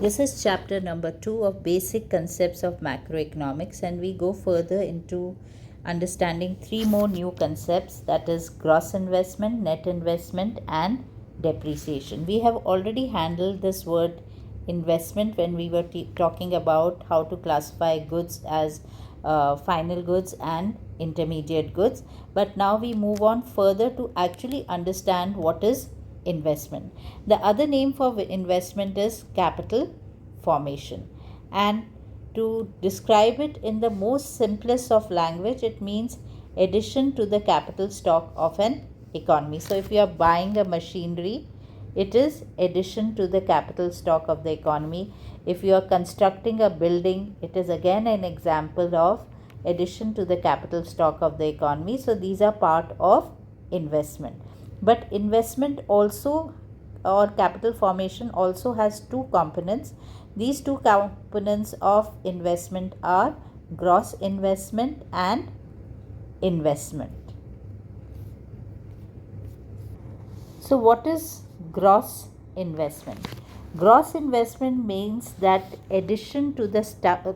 This is chapter number 2 of Basic Concepts of Macroeconomics, and we go further into understanding three more new concepts, that is gross investment, net investment, and depreciation. We have already handled this word investment when we were talking about how to classify goods as final goods and intermediate goods, but now we move on further to actually understand what is investment. The other name for investment is capital formation, and to describe it in the most simplest of language, it means addition to the capital stock of an economy. So if you are buying a machinery, it is addition to the capital stock of the economy. If you are constructing a building, it is again an example of addition to the capital stock of the economy. So these are part of investment. But investment also, or capital formation also, has two components. These two components of investment are gross investment and investment. So what is gross investment? Gross investment means that addition to the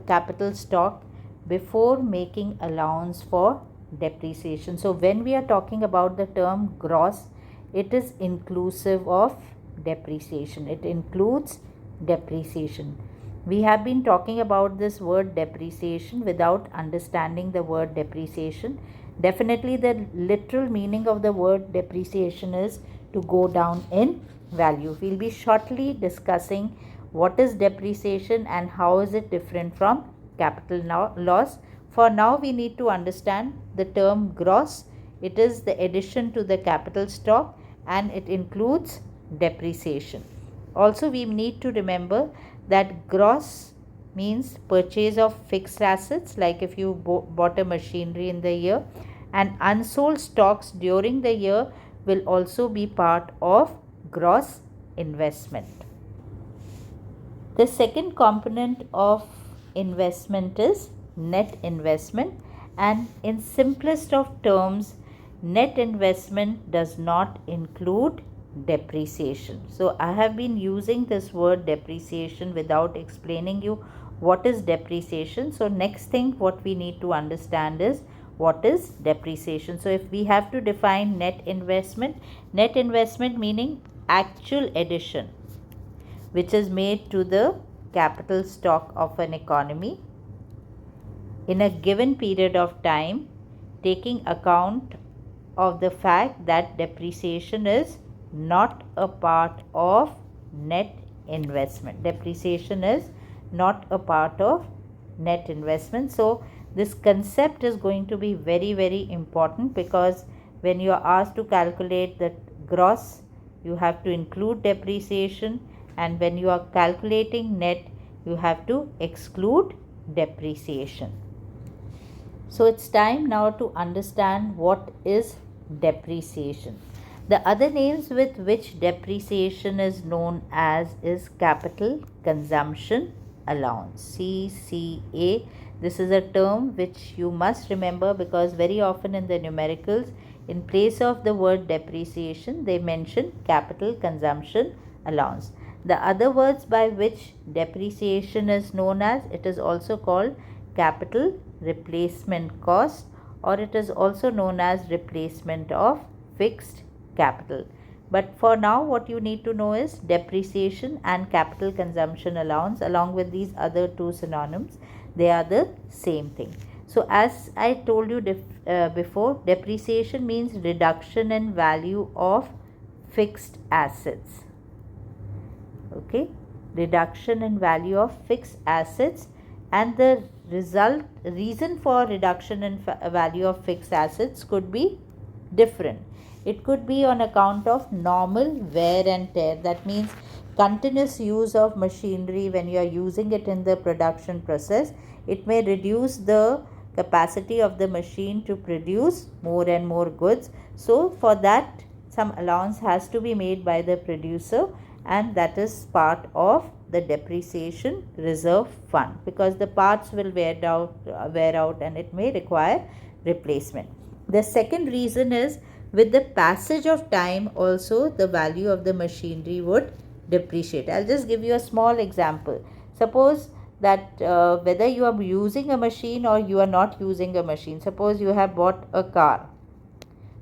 capital stock before making allowance for depreciation. So when we are talking about the term gross, it is inclusive of depreciation. It includes depreciation. We have been talking about this word depreciation without understanding the word depreciation. Definitely the literal meaning of the word depreciation is to go down in value. We'll be shortly discussing what is depreciation and how is it different from capital loss. For now, we need to understand the term gross. It is the addition to the capital stock and it includes depreciation. Also, we need to remember that gross means purchase of fixed assets, like if you bought a machinery in the year, and unsold stocks during the year will also be part of gross investment. The second component of investment is net investment, and in simplest of terms, net investment does not include depreciation. So I have been using this word depreciation without explaining you what is depreciation. So next thing what we need to understand is what is depreciation. So if we have to define net investment meaning actual addition which is made to the capital stock of an economy in a given period of time, taking account of the fact that depreciation is not a part of net investment. Depreciation is not a part of net investment. So this concept is going to be very, very important, because when you are asked to calculate the gross, you have to include depreciation, and when you are calculating net, you have to exclude depreciation. So it's time now to understand what is depreciation. The other names with which depreciation is known as is capital consumption allowance, CCA. This is a term which you must remember, because very often in the numericals, in place of the word depreciation, they mention capital consumption allowance. The other words by which depreciation is known as, it is also called capital replacement cost, or it is also known as replacement of fixed capital. But for now, what you need to know is depreciation and capital consumption allowance, along with these other two synonyms, they are the same thing. So as I told you before, depreciation means reduction in value of fixed assets. Okay, reduction in value of fixed assets, and the reason for reduction in value of fixed assets could be different. It could be on account of normal wear and tear. That means continuous use of machinery. When you are using it in the production process, it may reduce the capacity of the machine to produce more and more goods. So for that, some allowance has to be made by the producer, and that is part of the depreciation reserve fund, because the parts will wear out and it may require replacement. The second reason is, with the passage of time also, the value of the machinery would depreciate. I'll just give you a small example. Suppose that whether you are using a machine or you are not using a machine. Suppose you have bought a car.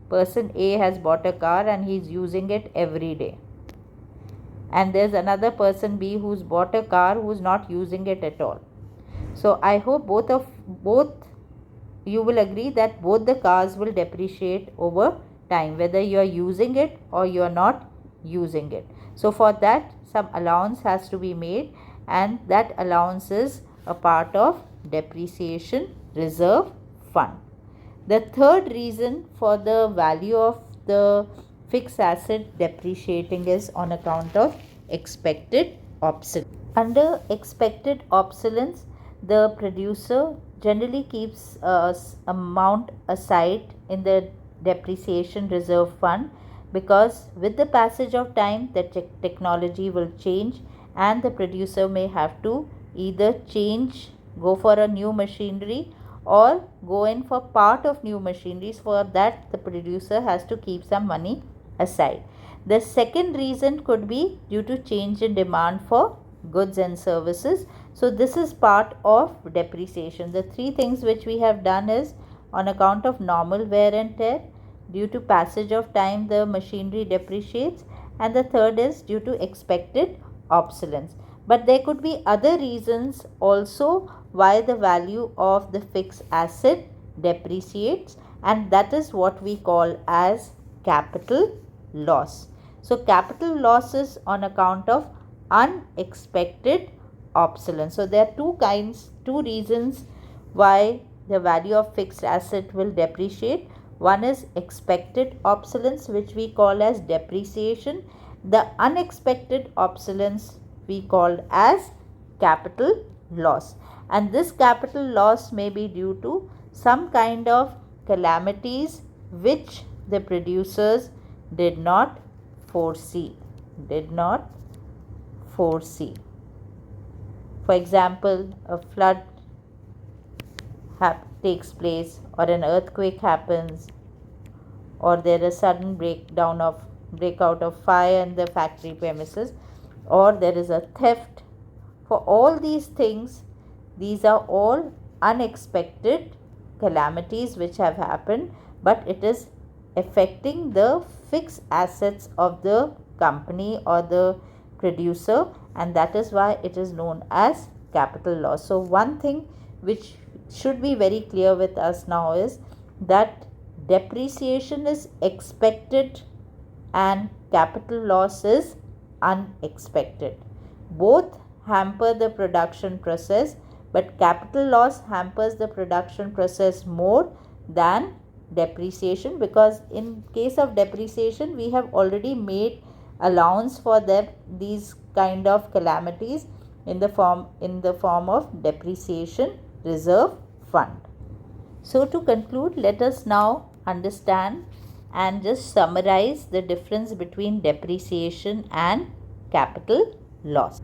Person A has bought a car and he's using it every day. And there's another person B who's bought a car who's not using it at all. So I hope both you will agree that both the cars will depreciate over time, whether you are using it or you are not using it. So for that, some allowance has to be made, and that allowance is a part of depreciation reserve fund. The third reason for the value of the fixed asset depreciating is on account of expected obsolescence. Under expected obsolescence, the producer generally keeps amount aside in the depreciation reserve fund, because with the passage of time the technology will change and the producer may have to either go for a new machinery or go in for part of new machineries. For that, the producer has to keep some money aside. The second reason could be due to change in demand for goods and services. So this is part of depreciation. The three things which we have done is on account of normal wear and tear, due to passage of time the machinery depreciates, and the third is due to expected obsolescence. But there could be other reasons also why the value of the fixed asset depreciates, and that is what we call as capital loss. So capital loss is on account of unexpected obsolescence. So there are two reasons why the value of fixed asset will depreciate. One is expected obsolescence, which we call as depreciation. The unexpected obsolescence we called as capital loss. And this capital loss may be due to some kind of calamities which the producers did not foresee. For example, a flood takes place, or an earthquake happens, or there is sudden breakout of fire in the factory premises, or there is a theft. For all these things, these are all unexpected calamities which have happened, but it is affecting the fixed assets of the company or the producer, and that is why it is known as capital loss. So one thing which should be very clear with us now is that depreciation is expected and capital loss is unexpected. Both hamper the production process, but capital loss hampers the production process more than depreciation, because in case of depreciation we have already made allowance for these kind of calamities in the form of depreciation reserve fund. So to conclude, let us now understand and just summarize the difference between depreciation and capital loss.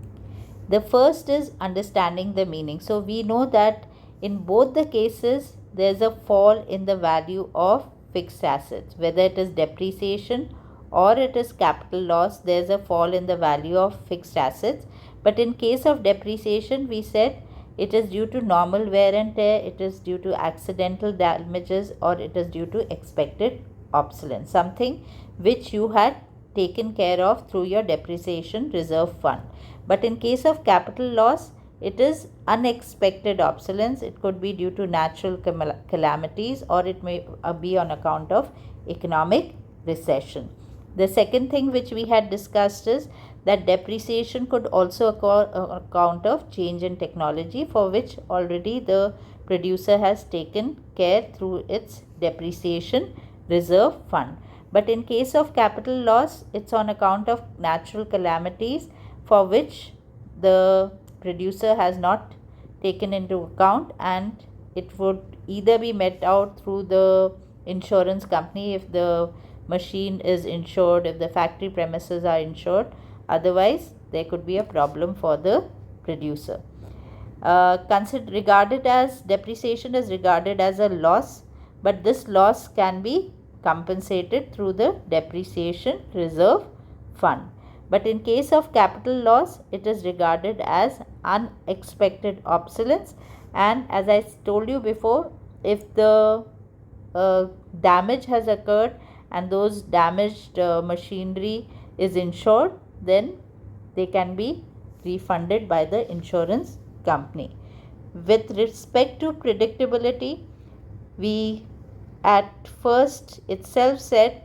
The first is understanding the meaning. So we know that in both the cases there is a fall in the value of fixed assets. Whether it is depreciation or it is capital loss, there is a fall in the value of fixed assets. But in case of depreciation, we said it is due to normal wear and tear, it is due to accidental damages, or it is due to expected obsolescence, something which you had taken care of through your depreciation reserve fund. But in case of capital loss, it is unexpected obsolescence. It could be due to natural calamities, or it may be on account of economic recession. The second thing which we had discussed is that depreciation could also occur on account of change in technology, for which already the producer has taken care through its depreciation reserve fund. But in case of capital loss, it's on account of natural calamities for which the producer has not taken into account, and it would either be met out through the insurance company if the machine is insured, if the factory premises are insured. Otherwise, there could be a problem for the producer. Depreciation is regarded as a loss, but this loss can be compensated through the depreciation reserve fund. But in case of capital loss, it is regarded as unexpected obsolescence. And as I told you before, if the damage has occurred and those damaged machinery is insured, then they can be refunded by the insurance company. With respect to predictability, we at first itself said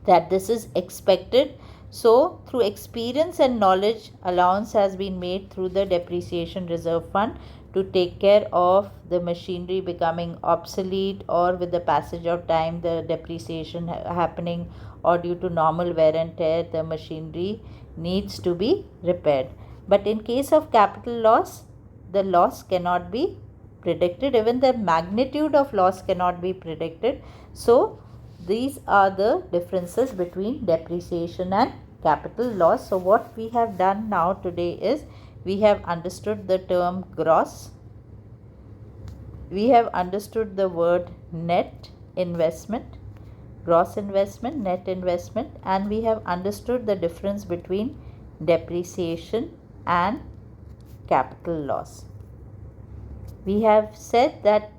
that this is expected. So, through experience and knowledge, allowance has been made through the depreciation reserve fund to take care of the machinery becoming obsolete, or with the passage of time the depreciation happening, or due to normal wear and tear the machinery needs to be repaired. But in case of capital loss, the loss cannot be predicted, even the magnitude of loss cannot be predicted. So these are the differences between depreciation and capital loss. So what we have done now today is we have understood the term gross, we have understood the word net investment, gross investment, net investment, and we have understood the difference between depreciation and capital loss. We have said that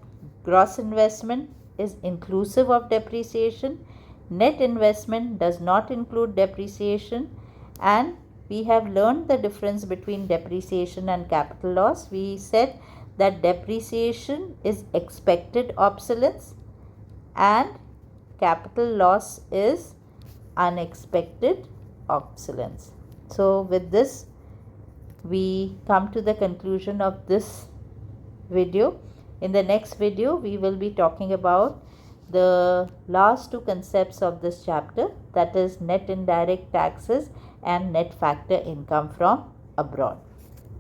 gross investment is inclusive of depreciation, net investment does not include depreciation, and we have learned the difference between depreciation and capital loss. We said that depreciation is expected obsolescence and capital loss is unexpected obsolescence. So with this we come to the conclusion of this video. In the next video we will be talking about the last two concepts of this chapter, that is net indirect taxes and net factor income from abroad.